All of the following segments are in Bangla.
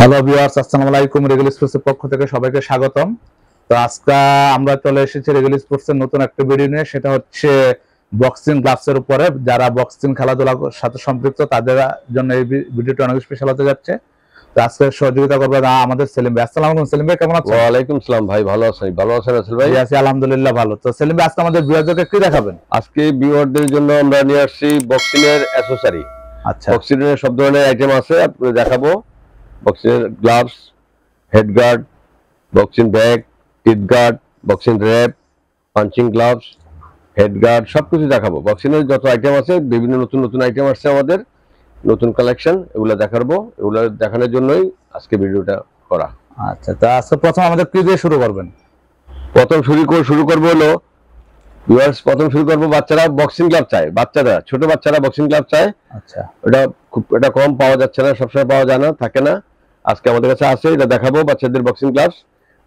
হ্যালো ভিউয়ার্স, আসসালামু আলাইকুম। রেগুল স্পোর্টসের পক্ষ থেকে সবাইকে স্বাগতম। তো আজকে আমরা চলে এসেছি রেগুল স্পোর্টসের নতুন একটা ভিডিও নিয়ে। সেটা হচ্ছে বক্সিং গ্লাভসের উপরে। যারা বক্সিং খেলাধুলার সাথে সম্পৃক্ত তাদের জন্য এই ভিডিওটা অনেক স্পেশাল হতে যাচ্ছে। তো আজকে সহযোগিতা করবে আমাদের সেলিম ভাই। আসসালামু আলাইকুম সেলিম ভাই, কেমন আছেন? ওয়া আলাইকুম সালাম ভাই, ভালো আছেন? ভালো আছেন আসল ভাই? জি আছি আলহামদুলিল্লাহ ভালো। তো সেলিম ভাই, আজকে আমাদের ভিউয়ারদেরকে কি দেখাবেন? আজকে ভিউয়ারদের জন্য আমরা নিয়ে আসছি বক্সিং এর অ্যাকসেসরি। আচ্ছা, বক্সিং এর সব ধরনের আইটেম আছে, আপনাদের দেখাবো। বক্সিং এর gloves, head guard, boxing bag, teeth guard, boxing wrap, punching gloves, head guard সবকিছু দেখাবো। বক্সিং এর যত আইটেম আছে, বিভিন্ন নতুন নতুন আইটেম আসছে আমাদের, নতুন কালেকশন, এগুলো দেখাবো। এগুলো দেখানোর জন্যই আজকে ভিডিওটা করা। আচ্ছা। তো আজকে প্রথম আমাদের কি দিয়ে শুরু করবেন? প্রথম শুরু করবো হলো প্রথম শুরু করবো, বাচ্চারা বক্সিং গ্লাভ চায়, বাচ্চারা ছোট বাচ্চারা বক্সিং গ্লাভ চায়। আচ্ছা, এটা কম পাওয়া যাচ্ছে না, সবসময় পাওয়া যায় না, থাকে না। আজকে আমাদের কাছে আছে, এটা দেখাবো বাচ্চাদের বক্সিং গ্লাভস।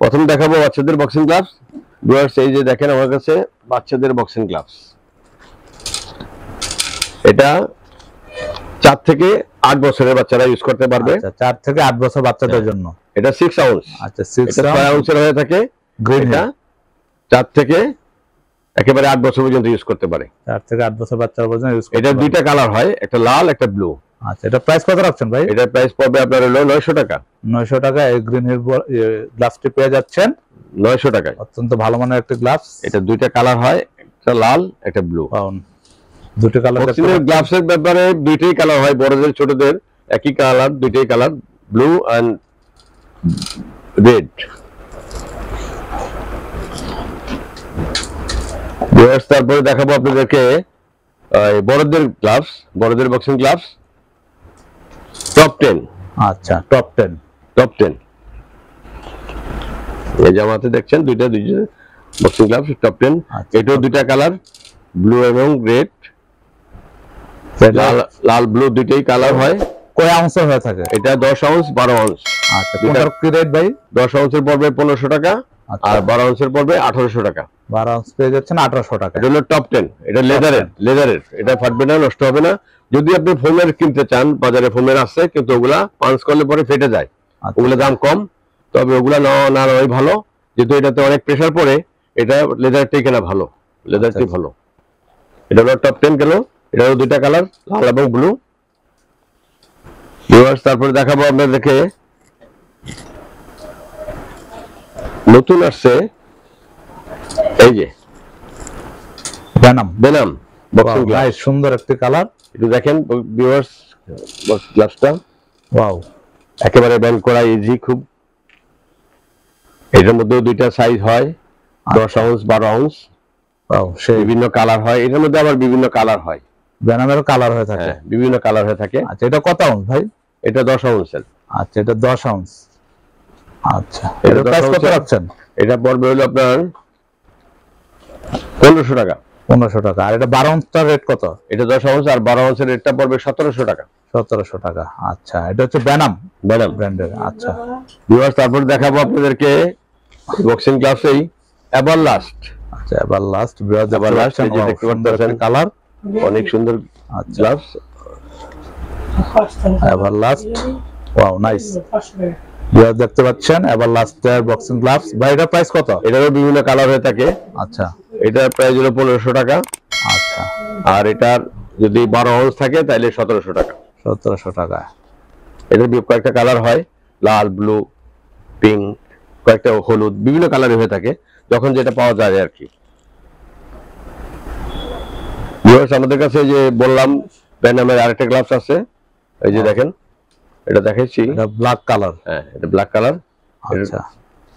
প্রথম দেখাবো বাচ্চাদের বক্সিং গ্লাভস। ভিউয়ার্স, এই যে দেখেন আমার কাছে বাচ্চাদের বক্সিং গ্লাভস। এটা 4 থেকে 8 বছরের বাচ্চারা ইউজ করতে পারবে। 4 থেকে 8 বছর বাচ্চাদের জন্য। এটা 6 আউন্স। আচ্ছা, 6 আউন্সের হয়ে থাকে। এটা 4 থেকে একেবারে 8 বছর পর্যন্ত ইউজ করতে পারে। 4 থেকে 8 বছর বাচ্চারা পর্যন্ত ইউজ করতে এটা পারে। দুইটা কালার হয়, একটা লাল একটা ব্লু। আচ্ছা, এটা প্রাইস কত রাখছেন ভাই? এটা প্রাইস পড়বে আপনার হলো 900 টাকা। 900 টাকা এই গ্রিন হিল গ্লাভসটি পেয়ে যাচ্ছেন 900 টাকায়। অত্যন্ত ভালো মানের একটা গ্লাভস। এটা দুইটা কালার হয়, একটা লাল একটা ব্লু। দুটো কালার। বক্সিং এর গ্লাভসের ব্যাপারে দুইটাই কালার হয়, বড়দের ছোটদের একই কালার, দুইটাই কালার, ব্লু এন্ড রেড। তারপরে দেখাবো আপনাদেরকে বড়দের গ্লাভস, বড়দের বক্সিং গ্লাভস টপ 10। আচ্ছা, টপ 10। এই জামাতে দেখছেন দুইটা বক্সিং গ্লাভস টপ 10। এটাও দুইটা কালার, ব্লু এবং রেড। লাল ব্লু দুইটাই কালার হয়। কয় আউন্সের হয়ে থাকে? এটা 10 আউন্স 12 আউন্স। আচ্ছা, কোনটার কি রেট ভাই? 10 আউন্সের পড়বে 1500 টাকা, আর 12 আউন্সের পড়বে 1800 টাকা। 12 আউন্স পেয়ে যাচ্ছেন 1800 টাকা। এটা হলো টপ 10। এটা লেদারের, এটা ফাটবে না, নষ্ট হবে না। যদি আপনি ফোমের কিনতে চান, বাজারে ফোমের আছে, কিন্তু ওগুলা পাঞ্চ করলে পরে ফেটে যায়, ওগুলা দাম কম। তবে ওগুলা না নেওয়াই ভালো, যেহেতু এটাতে অনেক প্রেসার পড়ে। এটা লেদারটাই কেনা ভালো, লেদারটাই ভালো। এটা হলো টপ 10 গেল। এটা হলো দুইটা কালার, লাল এবং ব্লু। তারপরে দেখাবো আপনাদেরকে নতুন আসছে, এই যে বেনাম বক্সিং গ্লাভস। সুন্দর একটি কালার। একটু দেখেন ভিউয়ার্স, গ্লাভসটা ওয়াও, একেবারে ব্যান্ড করা ইজি খুব। এটার মধ্যে দুইটা সাইজ হয়, 10 আউন্স 12 আউন্স। ওয়াও, সেই বিভিন্ন কালার হয়, এটার মধ্যে আবার বিভিন্ন কালার হয়, বেনামেরও কালার হয়ে থাকে। বিভিন্ন কালার হয়ে থাকে। আচ্ছা, এটা কত আউন্স ভাই? এটা 10 আউন্সের। আচ্ছা, এটা 10 আউন্স। আচ্ছা, এটা প্রাইস কত রাখছেন? এটা পড়বে হলো আপনার 1500 টাকা। 1500 টাকা। আর এটা 12 আউন্সটার রেট কত? এটা 10 আউন্স আর 12 আউন্সের রেটটা পড়বে 1700 টাকা। 1700 টাকা। আচ্ছা, এটা হচ্ছে বেনাম ব্র্যান্ডের। আচ্ছা ভিউয়ার্স, তারপর দেখাবো আপনাদেরকে বক্সিং গ্লাভসেই এভারলাস্ট। আচ্ছা, এভারলাস্ট এই যে দেখতে পাচ্ছেন কালার, অনেক সুন্দর গ্লাভস। এভারলাস্ট, wow nice. দেখতে পাচ্ছেন এভারলাস্টের বক্সিং গ্লাভস। ভাই, এটা প্রাইস কত? এটারও বিভিন্ন কালার হয়ে থাকে। আচ্ছা, এটার প্রাইস হলো 1500 টাকা। আচ্ছা, আর এটার যদি 12 আউন্স থাকে তাহলে 1700 টাকা। 1700 টাকা। এটার কয়েকটা কালার হয়, লাল, ব্লু, পিঙ্ক, কয়েকটা হলুদ, বিভিন্ন কালারে হয়ে থাকে, যখন যেটা পাওয়া যায় আর কি। আমাদের কাছে যে বললাম বেনামের আরেকটা গ্লাভস আছে, এই যে দেখেন, এটা দেখাইছি, এটা ব্ল্যাক কালার। হ্যাঁ, এটা ব্ল্যাক কালার। আচ্ছা,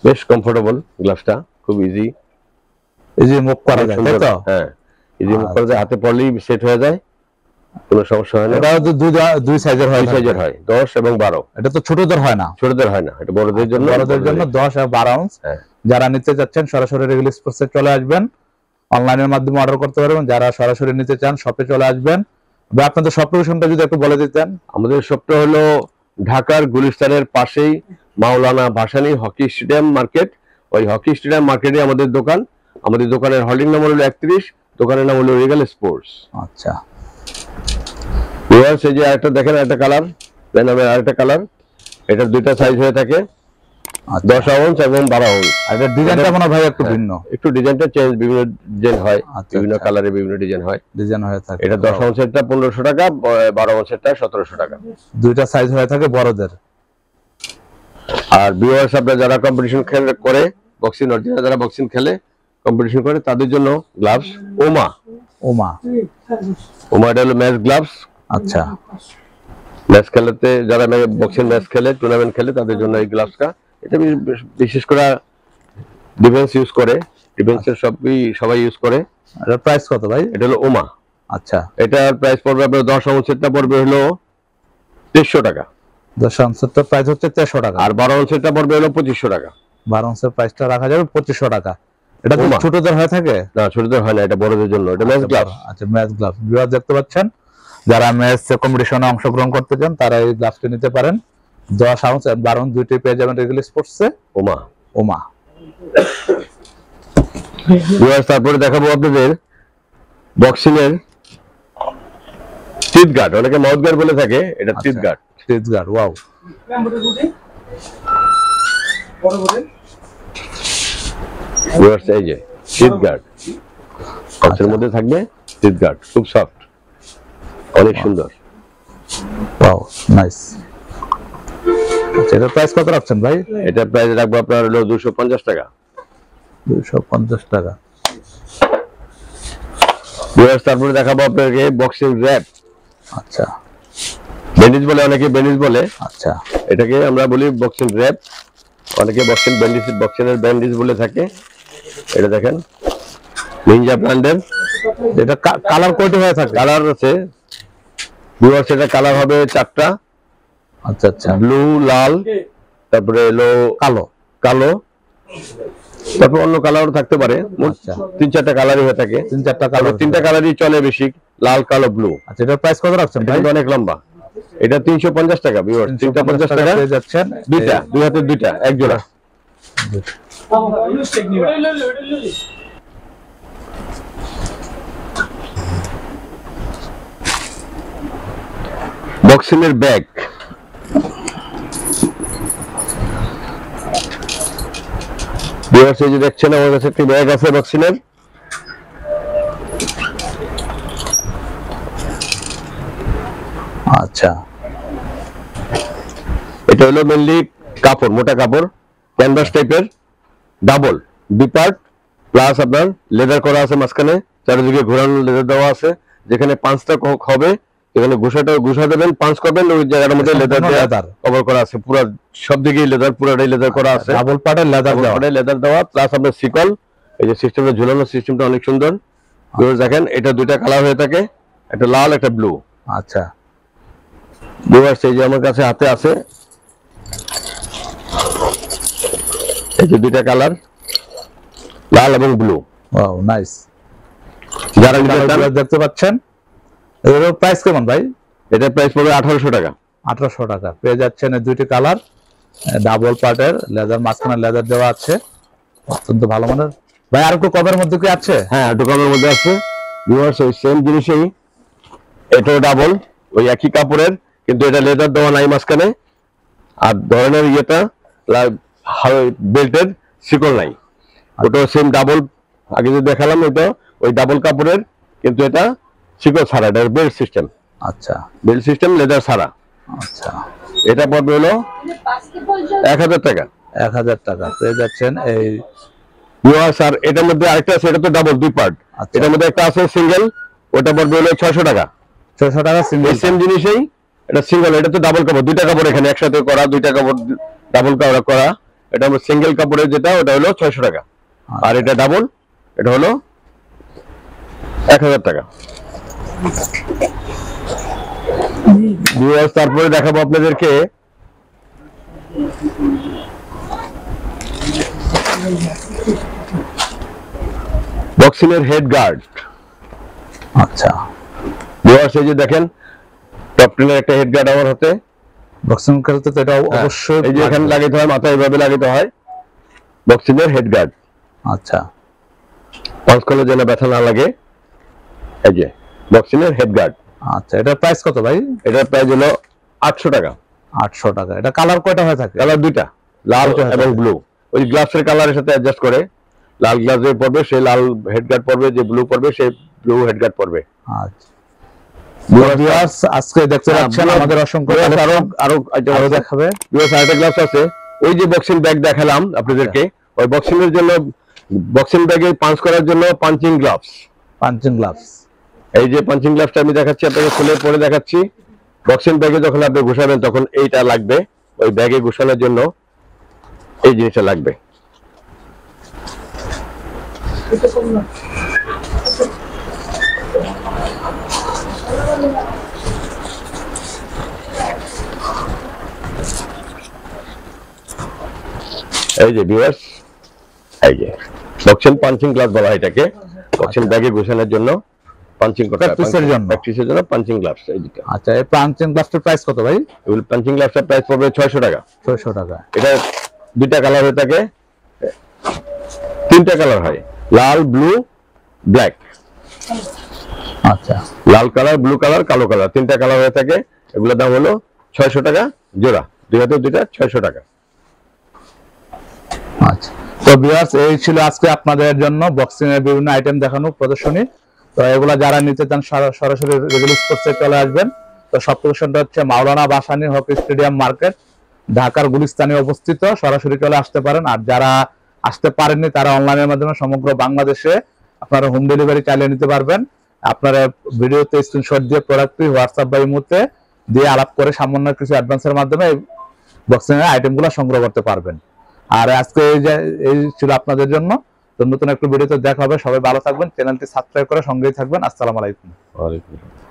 বেশ কমফোর্টেবল গ্লাভসটা, খুব ইজি মুভ করা যায়, তাই তো? হ্যাঁ, ইজি মুভ করা যায়, হাতে পড়লেই সেট হয়ে যায়, কোনো সমস্যা হয় না। এটা দুই সাইজের হয়, 10 এবং 12। এটা তো ছোটদের হয় না, এটা বড়দের জন্য। 10 আর 12 আউন্স। যারা নিতে যাচ্ছেন সরাসরি রেগুল স্পোর্টসে চলে আসবেন, অনলাইনের মাধ্যমে অর্ডার করতে পারবেন। যারা সরাসরি নিতে চান শপে চলে আসবেন। বা আপনাদের শপ লোকেশনটা যদি একটু বলে দিতেন। আমাদের শপটা হলো ঢাকার গুলিস্তানের পাশেই মাওলানা ভাসানী হকি স্টেডিয়াম মার্কেট। ওই হকি স্টেডিয়াম মার্কেটে আমাদের দোকান। আমাদের দোকানের হোল্ডিং নাম্বার হলো 31, দোকানের নাম হলো রেগাল স্পোর্টস। আচ্ছা, এই যে আরেকটা দেখেন, একটা কালার, বেনামের আরেকটা কালার। এটার দুইটা সাইজ হয়ে থাকে, 10 আউন্স এবং 12 আউন্স। আর এটার ডিজাইনটা মনে হয় ভাই একটু ভিন্ন, একটু ডিজাইনটা চেঞ্জ, বিভিন্ন ডিজাইন হয়, আচ্ছা, বিভিন্ন আচ্ছা। কালারে বিভিন্ন ডিজাইন হয়। ডিজাইন হয়ে থাকে। এটা 10 আউন্সেরটা 1500 টাকা, 12 আউন্সেরটা 1700 টাকা। দুইটা সাইজ হয়ে থাকে বড়দের। আর ভিউয়ার্স, আপনারা যারা কম্পিটিশন করে, বক্সিং অরিজিনাল যারা বক্সিং খেলে, কম্পিটিশন করে, তাদের জন্য গ্লাভস ওমা। ওমা এটা হলো ম্যাচ গ্লাভস। আচ্ছা, ম্যাচ খেলাতে যারা বক্সিং ম্যাচ খেলে, টুর্নামেন্ট খেলে, তাদের জন্য এই গ্লাভসটা। এটা বিশেষ করে ডিফেন্স ইউজ করে, ডিফেন্সের সবাই ইউজ করে। এটার প্রাইস কত ভাই? এটা হলো ওমা। আচ্ছা, এটার প্রাইস পড়বে আপনার 10 আউন্সেরটা পড়বে হলো 2300 টাকা। 10 আউন্সের প্রাইস হচ্ছে 1300 টাকা, আর 12 আউন্সেরটা পড়বে হলো 2500 টাকা। 12 আউন্সের প্রাইসটা রাখা যাবে 2500 টাকা। এটা তো ওমা। ছোটদের হয়ে থাকে? না, ছোটদের হয় না, এটা বড়দের জন্য। এটা ম্যাচ গ্লাভস। আচ্ছা, ম্যাচ গ্লাভস। ভিউয়ার দেখতে পাচ্ছেন, যারা ম্যাচ কম্পিটিশনে অংশগ্রহণ করতে চান তারা এই গ্লাভসটি নিতে পারেন। 10 আউন্স আর 12 আউন্স দুইটাই পেয়ে যাবেন রেগুলার স্পোর্টসে। ওমা। ওমা। ভিউয়ার্স, তারপরে দেখাবো আপনাদের বক্সিং এর টিথ গার্ড, অনেকে মাউথ গার্ড বলে থাকে, এটা teeth guard. Teeth guard, wow. Viewers, এই যে টিথ গার্ড, বক্সের মধ্যে থাকবে টিথ গার্ড, খুব সফট, অনেক সুন্দর। Wow, nice. আচ্ছা, এটার প্রাইস কত রাখছেন ভাই? এটা প্রাইস রাখবো আপনার হলো 250 টাকা। 250 টাকা। ভিউয়ার্স, তারপরে দেখাবো আপনাকে বক্সিং র‍্যাপ। আচ্ছা, ব্যান্ডেজ বলে, অনেকে ব্যান্ডেজ বলে। আচ্ছা, এটাকে আমরা বলি বক্সিং র‍্যাপ, অনেকে বক্সিং ব্যান্ডেজ, বক্সিংয়ের ব্যান্ডেজ বলে থাকে। এটা দেখেন, নিনজা ব্র্যান্ডের। এটা কালার কয়টা হয়ে থাকে? কালার আছে ভিউয়ার্স, এটা কালার হবে 4টা। আচ্ছা, আচ্ছা। ব্লু, লাল, তারপরে এলো কালো। কালো, তারপর অন্য কালারও থাকতে পারে। আচ্ছা, 3-4টা কালারই হয়ে থাকে। 3-4টা কালার, কালার। 3টা কালারই চলে বেশি, লাল, কালো, ব্লু। আচ্ছা, এটার প্রাইস কত রাখছেন এটা ভাই? কিন্তু অনেক লম্বা। এটা 350 টাকা ভিউয়ার্স, 350 টাকা পেয়ে যাচ্ছেন। দুইটা, দুই হাতে দুইটা, এক জোড়া। বক্সিং এর ব্যাগ, ভিউয়ার্স, এই যে দেখছেন আমার কাছে একটি ব্যাগ আছে বক্সিং এর। আচ্ছা, এটা হলো মেনলি কাপড়, মোটা কাপড়, ক্যানভাস টাইপের, ডাবল, 2 পার্ট, প্লাস আপনার লেদার করা আছে মাঝখানে, চারিদিকে ঘোরানো লেদার দেওয়া আছে। যেখানে পাঁচটা হবে, এখানে ঘুষা দেবেন, পাঁচ করবেন, ওই জায়গাটার মধ্যে লেদার কভার করা আছে, পুরো সব দিকেই লেদার, পুরোটাই লেদার করা আছে। ডাবল পার্টের লেদার দেওয়া। লেদার দেওয়া, প্লাস আপনার শিকল, এই যে সিস্টেমটা ঝুলানো, সিস্টেমটা অনেক সুন্দর। দেখেন, এটা দুইটা কালার হয়ে থাকে, একটা লাল, একটা ব্লু। আচ্ছা, ভিউয়ার্স, এই যে আমার কাছে হাতে আছে, এই যে দুইটা কালার, লাল এবং ব্লু। Wow, nice. যারা দেখতে পাচ্ছেন, এর প্রাইস কেমন ভাই? এটা প্রাইস পড়বে 1800 টাকা। 1800 টাকা পেয়ে যাচ্ছেন এই দুইটি কালার, ডাবল পার্টের লেদার, মাঝখানে লেদার দেওয়া আছে, অত্যন্ত ভালো মানের। ভাই, আর একটু কমের মধ্যে কি আছে? হ্যাঁ, দোকানের মধ্যে আছে। ভিউয়ার্স, ওই সেম জিনিসই, এটাও ডাবল, ওই একই কাপড়ের, কিন্তু এটা লেদার দেওয়া নাই মাঝখানে। আর ধরনের ইয়েটা বেল্টের শিকল নাই, ওটাও সেম ডাবল। আগে যে দেখালাম ওইটা ওই ডাবল কাপড়ের, কিন্তু এটা শিকল ছাড়া, এটা বেল্ট সিস্টেম। আচ্ছা, বেল্ট সিস্টেম, লেদার ছাড়া। আচ্ছা, এটা পড়বে হলো 1000 টাকা। 1000 টাকা পেয়ে যাচ্ছেন এই। ভিউয়ার্স, আর এটার মধ্যে আরেকটা আছে, এটা তো ডাবল, 2 পার্ট। আচ্ছা। এটার মধ্যে একটা আছে সিঙ্গেল, ওটা পড়বে হলো 600 টাকা। 600 টাকা সিঙ্গেল। সেম জিনিসই, এটা সিঙ্গেল, এটা তো ডাবল কাপড়, দুইটা কাপড় এখানে একসাথে করা, দুইটা কাপড় ডাবল করা। এটা সিঙ্গেল কাপড়ের যেটা, ওটা হলো 600 টাকা। আর এটা ডাবল, এটা হলো 1000 টাকা। ভিউয়ার্স, তারপরে দেখাবো আপনাদেরকে বক্সিং এর হেড গার্ড। আচ্ছা, ভিউয়ার্স, এই যে দেখেন, টপ 10 এর একটা হেড গার্ড আমার হাতে। বক্সিং খেলতে তো এটা অবশ্যই, এই যে এখানে লাগাতে হয়, মাথায় এইভাবে লাগাতে হয়, বক্সিং এর হেড গার্ড। আচ্ছা, পাঁচ কলে যেন ব্যথা না লাগে, এই যে বক্সিং এর হেড গার্ড। আচ্ছা, এটার প্রাইস কত ভাই? এটার প্রাইস হলো 800 টাকা। 800 টাকা। এটা কালার কয়টা হয়ে থাকে? কালার দুইটা, লাল এবং ব্লু। ওই গ্লাভসের কালারের সাথে অ্যাডজাস্ট করে লাল গ্লাভস যে পরবে সে লাল হেডগার্ড পরবে, যে ব্লু পরবে সে ব্লু হেডগার্ড পরবে। আচ্ছা ভিউয়ার্স, আজকে দেখতে পাচ্ছেন আমাদের অসংখ্য আরো দেখাবে। ভিউয়ার্স আরেকটা গ্লাভস আছে, ওই যে বক্সিং ব্যাগ দেখালাম আপনাদেরকে, ওই বক্সিং এর জন্য, বক্সিং ব্যাগে পাঞ্চ করার জন্য পাঞ্চিং গ্লাভস। পাঞ্চিং গ্লাভস, এই যে পাঞ্চিং গ্লাভসটা আমি দেখাচ্ছি আপনাকে, খুলে পরে দেখাচ্ছি। বক্সিং ব্যাগে যখন আপনি ঘুষাবেন তখন এইটা লাগবে, ওই ব্যাগে ঘুষানোর জন্য এই জিনিসটা লাগবে। এই যে ভিউয়ার্স, এই যে বক্সিং পাঞ্চিং গ্লাভস বলা হয় এটাকে, বক্সিং ব্যাগে ঘুষানোর জন্য পাঞ্চিং করতে হয়, প্র্যাকটিসের জন্য। প্র্যাকটিসের জন্য পাঞ্চিং গ্লাভস। এই দুটো। আচ্ছা এই পাঞ্চিং গ্লাভসের প্রাইস কত ভাই? এই পাঞ্চিং গ্লাভসের প্রাইস পড়বে 600 টাকা। 600 টাকা। এটা দুইটা কালার হয়ে থাকে, তিনটা কালার হয়, লাল, ব্লু, ব্ল্যাক। আচ্ছা লাল কালার, ব্লু কালার, কালো কালার, তিনটা কালার হয়ে থাকে। এগুলোর দাম হলো 600 টাকা জোড়া, দুই হাতে দুইটা 600 টাকা। আচ্ছা তো ভিউয়ার্স, এই ছিল আজকে আপনাদের জন্য বক্সিং এর বিভিন্ন আইটেম দেখানো প্রদর্শনী। তো এগুলা যারা নিতে চান সরাসরি রেগুলার স্পোর্টসে চলে আসবেন। তো সব লোকেশনটা হচ্ছে মাওলানা ভাসানী হকি স্টেডিয়াম মার্কেট, ঢাকার গুলিস্তানে অবস্থিত। সরাসরি চলে আসতে পারেন। আর যারা আসতে পারেননি তারা অনলাইনের মাধ্যমে সমগ্র বাংলাদেশে আপনারা হোম ডেলিভারি চালিয়ে নিতে পারবেন। আপনারা ভিডিওতে স্ক্রিনশট দিয়ে প্রোডাক্টটি হোয়াটসঅ্যাপ বা ইমোতে দিয়ে আলাপ করে সামান্য কিছু অ্যাডভান্সের মাধ্যমে বক্সিং এর আইটেমগুলো সংগ্রহ করতে পারবেন। আর আজকে এই ছিল আপনাদের জন্য। তো নতুন একটা ভিডিওতে দেখা হবে। সবাই ভালো থাকবেন, চ্যানেলটি সাবস্ক্রাইব করে সঙ্গেই থাকবেন। আসসালামু আলাইকুম। ওয়ালাইকুম আসসালাম।